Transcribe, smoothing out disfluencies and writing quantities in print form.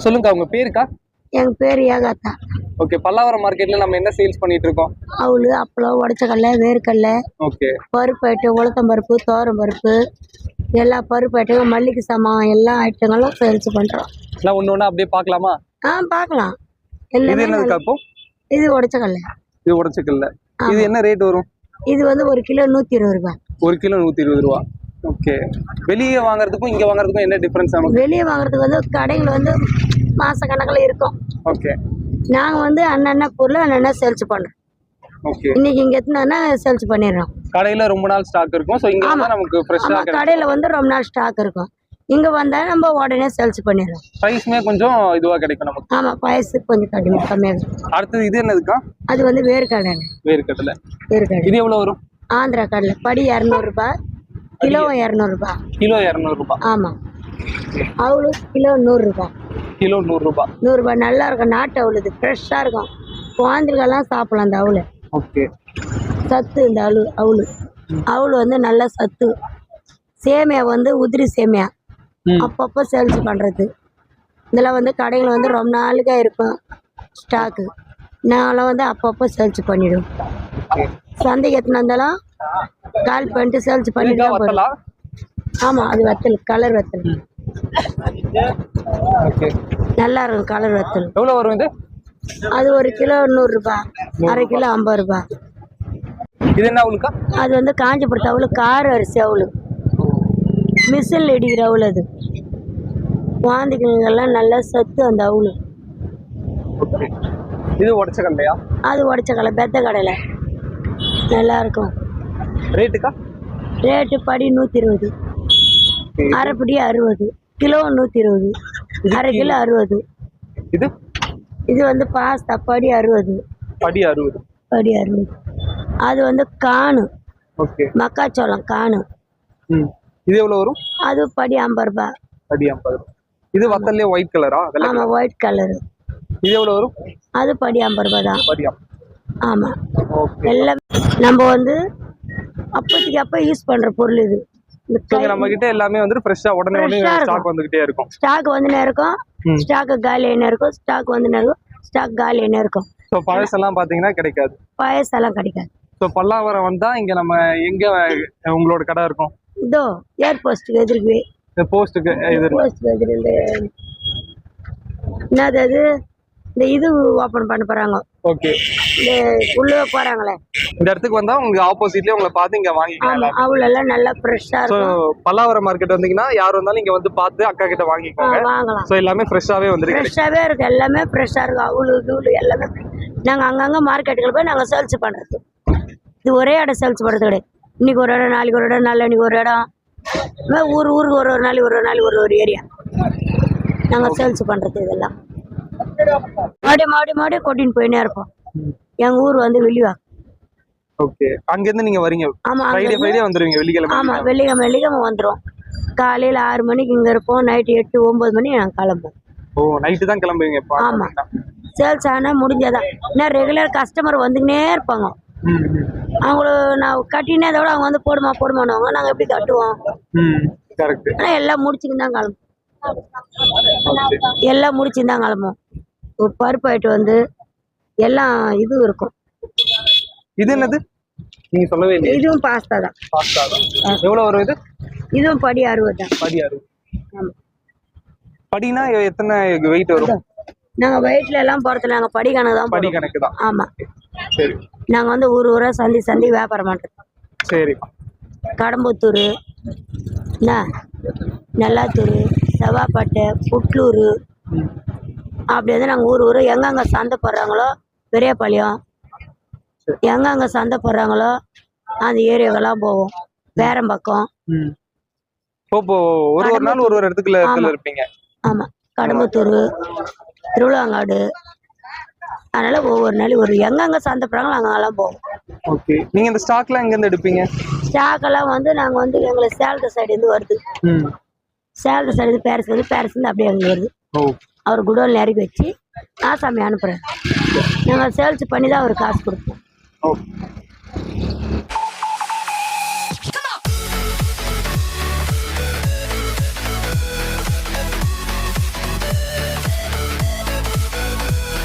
சொல்லுங்க உங்க பேருக்கா? எங்க பேர் ஏகாத்தா. ஓகே, பல்லாவரம் மார்க்கெட்ல நம்ம என்ன சேல்ஸ் பண்ணிட்டு இருக்கோம்? அவளு, அப்பளம், உடச்சக்கடலை, வேர்க்கடலை, ஓகே, பருப்பு ஐட்டம், உளுத்தம் பருப்பு, தோரம் பருப்பு, எல்லா பருப்பு ஐட்டங்களும், மல்லிகை சாமான் எல்லா ஐட்டங்களும் சேல்ஸ் பண்றோம். எல்லாம் ஒண்ணு ஒண்ணா அப்படியே பார்க்கலாமா? பார்க்கலாம். இது என்னதுக்கா இப்போ? இது உடச்சக்கடலை. இது உடச்சக்கடலை. இது என்ன ரேட் வரும்? இது வந்து 1 கிலோ 120 ரூபாய். 1 கிலோ 120 ரூபா. ஓகே, வெளியே வாங்குறதுக்கும் இங்க வாங்குறதுக்கும் என்ன டிஃபரன்ஸ்? நமக்கு வெளியே வாங்குறதுக்கு வந்து கடைகள் வந்து மாச கணக்கில் இருக்கும். ஓகே, நாங்க வந்து அண்ணா பொருள் அண்ணா சேல்ஸ் பண்றோம். ஓகே, இன்னைக்கு இங்க எத்தனா சேல்ஸ் பண்ணிடுறோம். கடையில ரொம்ப நாள் ஸ்டாக் இருக்கும். சோ இங்க வந்து நமக்கு ஃப்ரெஷ்ஷா கிடைக்கும். கடையில வந்து ரொம்ப நாள் ஸ்டாக் இருக்கும். இங்க வந்தா நம்ம உடனே சேல்ஸ் பண்ணிடுறோம். பிரைஸ்மே கொஞ்சம் இதுவா கிடைக்கும் நமக்கு. ஆமா, பிரைஸ் கொஞ்சம் கம்மியா இருக்கும். அடுத்து இது என்னதுக்கா? அது வந்து வேர்க்கடலை. வேர்க்கடலை. இது எவ்வளவு வரும்? ஆந்திரா கடலை படி 200 ரூபாய், கிலோ 200 ரூபாய். கிலோ 200 ரூபாய். ஆமா. அவளு கிலோ 100 ரூபாய். கிலோ 100 ரூபாய். 100 ரூபாய். நல்லா இருக்கும். நாட்டு அவளு, இது ஃப்ரெஷ்ஷா இருக்கும். குழந்தைகள்லாம் சாப்பிடலாம் அந்த அவளு. ஓகே, சத்து இந்த அவளு அவளு வந்து நல்ல சத்து. சேமியா வந்து உதிரி சேமியா அப்பப்போ சேல்ஸ் பண்றது. இதெல்லாம் வந்து கடைகள் வந்து ரொம்ப நாளுக்கா இருக்கும் ஸ்டாக்கு. நாங்களாம் வந்து அப்பப்போ சேல்ஸ் பண்ணிடுவோம். சந்தைக்கு எத்தனை இருந்தாலும் கால் பண்ணிட்டு சேல்ஸ் பண்ணிட்டு. ஆமா, அது வத்தல், கலர் வத்தல். நல்லா இருக்கும் கலர் வத்தல். எவ்வளவு வரும் இது? அது 1 கிலோ 100 ரூபாய், அரை கிலோ 50 ரூபாய். இது என்ன அவளுக்கா? அது வந்து காஞ்சிபுரத்து அவளு, கார அரிசி அவளு, மிஷின்ல இடிக்கிற அவளு. அது குழந்தைங்கெல்லாம் நல்லா சத்து அந்த அவளு. இது உடச்சக்கடலையா? அது உடச்சக்கடலை, பெத்த கடையில நல்லா இருக்கும். ரேட்டுக்கா? ரேட்டு படி 120, அரைப்படி 60, கிலோ 120, அரை கிலோ 60. இது இது வந்து பாஸ்தா படி 60. படி 60. படி 60. அது வந்து காணு. ஓகே, மக்காச்சோளம் காணு. இது எவ்வளவு வரும்? அது படி 50 ரூபாய். படி 50. இது வத்தல்லே ஒயிட் கலரா? ஆமா, ஒயிட் கலர். இது எவ்வளவு வரும்? அது படி 50 ரூபாய் தான். படி 50. ஆமா. ஓகே, எல்லாம் நம்ம வந்து அப்போதைக்கு அப்போ யூஸ் பண்ற பொருள் இது. நம்ம கிட்ட எல்லாமே வந்து ஃப்ரெஷ்ஷா உடனே ஸ்டாக் வந்துகிட்டே இருக்கும். ஸ்டாக் வந்துனே இருக்கும். ஸ்டாக் காலி ஆயினே இருக்கும். ஸ்டாக் வந்துனே இருக்கும். ஸ்டாக் காலி ஆயினே இருக்கும். சோ பழசெல்லாம் பாத்தீங்கன்னா கிடைக்காது. பழசெல்லாம் கிடைக்காது. சோ பல்லாவரம் வந்தா இங்க நம்ம எங்க உங்களோட கடை இருக்கும்? இதோ ஏர் போஸ்ட்டுக்கு எதிர்க்கு. இந்த போஸ்ட்டுக்கு எதிர்க்கு என்னது அது, இந்த இது ஓபன் பண்ண போறாங்க. ஓகே, இந்த உள்ள போறாங்களே, இந்த இடத்துக்கு வந்தா உங்களுக்கு ஆப்போசிட்லயே உங்களை பார்த்து இங்க வாங்கிக்கலாம். அவள எல்லாம் நல்லா ஃப்ரெஷ்ஷா இருக்கும். பல்லாவரம் மார்க்கெட் வந்தீங்கன்னா யார் வந்தாலும் இங்க வந்து பார்த்து அக்கா கிட்ட வாங்கிக்கோங்க. வாங்கலாம். சோ எல்லாமே ஃப்ரெஷ்ஷாவே வந்துருக்கு. ஃப்ரெஷ்ஷாவே இருக்கு. எல்லாமே ஃப்ரெஷ்ஷா இருக்கு. அவளு எல்லாமே நாங்க அங்கங்க மார்க்கெட்டுக்கு போய் நாங்க சேல்ஸ் பண்றது. இது ஒரே இடம் சேல்ஸ் பண்றது கிடையாது. இன்னைக்கு ஒரு இடம், நாளைக்கு ஒரு இடம், நாளைக்கு ஒரு இடம், ஊருக்கு ஒரு நாளைக்கு ஒரு ஏரியா நாங்க சேல்ஸ் பண்றது. இதெல்லாம் மாடி கொட்டின்னு போயினே இருப்போம். எங்க ஊர் வந்து வெளிவா. ஓகே, அங்க இருந்து நீங்க வரீங்க? ஆமா, ஃப்ரைடே வந்துருவீங்க. வெள்ளிக்கிழமை? ஆமா, வெள்ளிக்கிழமை வந்துரும். காலையில 6 மணிக்கு இங்க இருப்போம். நைட்டு 8, 9 மணி நாங்க கிளம்புவோம். ஓ, நைட்டு தான் கிளம்புவீங்க? ஆமா, சேல்ஸ் ஆனா முடிஞ்சாதான். இன்னும் ரெகுலர் கஸ்டமர் வந்துக்கினே இருப்பாங்க. அவங்கள நான் கட்டினே அதோட அவங்க வந்து போடுமானுவாங்க. நாங்க எப்படி கட்டுவோம்? ஆனா எல்லாம் முடிச்சுன்னு தான் கிளம்புவோம். எல்லாம் முடிச்சுன்னு தான் கிளம்புவோம். ஒரு பருப்பு ஐட்டம் வந்து எல்லாம் இது இருக்கும். இது என்னது நீங்க சொல்லவே இல்லை? இதுவும் பாஸ்தா தான். பாஸ்தா தான். எவ்வளவு வரும் இது? இதுவும் படி 60 தான். படி 60. ஆமா. படினா எத்தனை வெயிட் வரும்? நாங்க வெயிட்ல எல்லாம் போறது நாங்க படி கணக்கு தான். படி கணக்கு தான். ஆமா. சரி. நாங்க வந்து ஊரா சந்தி வியாபாரம் பண்றோம். சரி. கடம்பத்தூர், நல்லாத்தூர், செவ்வாப்பேட்டை, புட்லூர், அப்படி வந்து நாங்கள் ஊர் எங்கெங்க சந்தை போடுறாங்களோ, பெரியபாளையம் எங்கெங்க சந்தை போடுறாங்களோ அந்த ஏரியாவெல்லாம் போவோம். பேரம்பக்கம். ஒரு நாள் ஒரு இடத்துக்குள்ள இருப்பீங்க? ஆமா, கடம்பத்தூர், திருவிழாங்காடு. அதனால ஒவ்வொரு நாளையும் ஒரு எங்கெங்க சந்தை போடுறாங்களோ அங்கெல்லாம் போவோம். ஓகே, நீங்க இந்த ஸ்டாக்லாம் எங்க இருந்து எடுப்பீங்க? ஸ்டாக் எல்லாம் வந்து நாங்க வந்து எங்களுக்கு சேலத்து சைடு இருந்து வருது. சேலத்து சைடு இருந்து பேரிஸ் வந்து, பேரிஸ் இருந்து அப்படியே அங்கே வருது. அவர் குடோன்ல இறக்கி வச்சு ஆசாமி அனுப்புறாரு. நாங்கள் சேல்ஸ் பண்ணி தான் அவர் காசு கொடுப்போம்.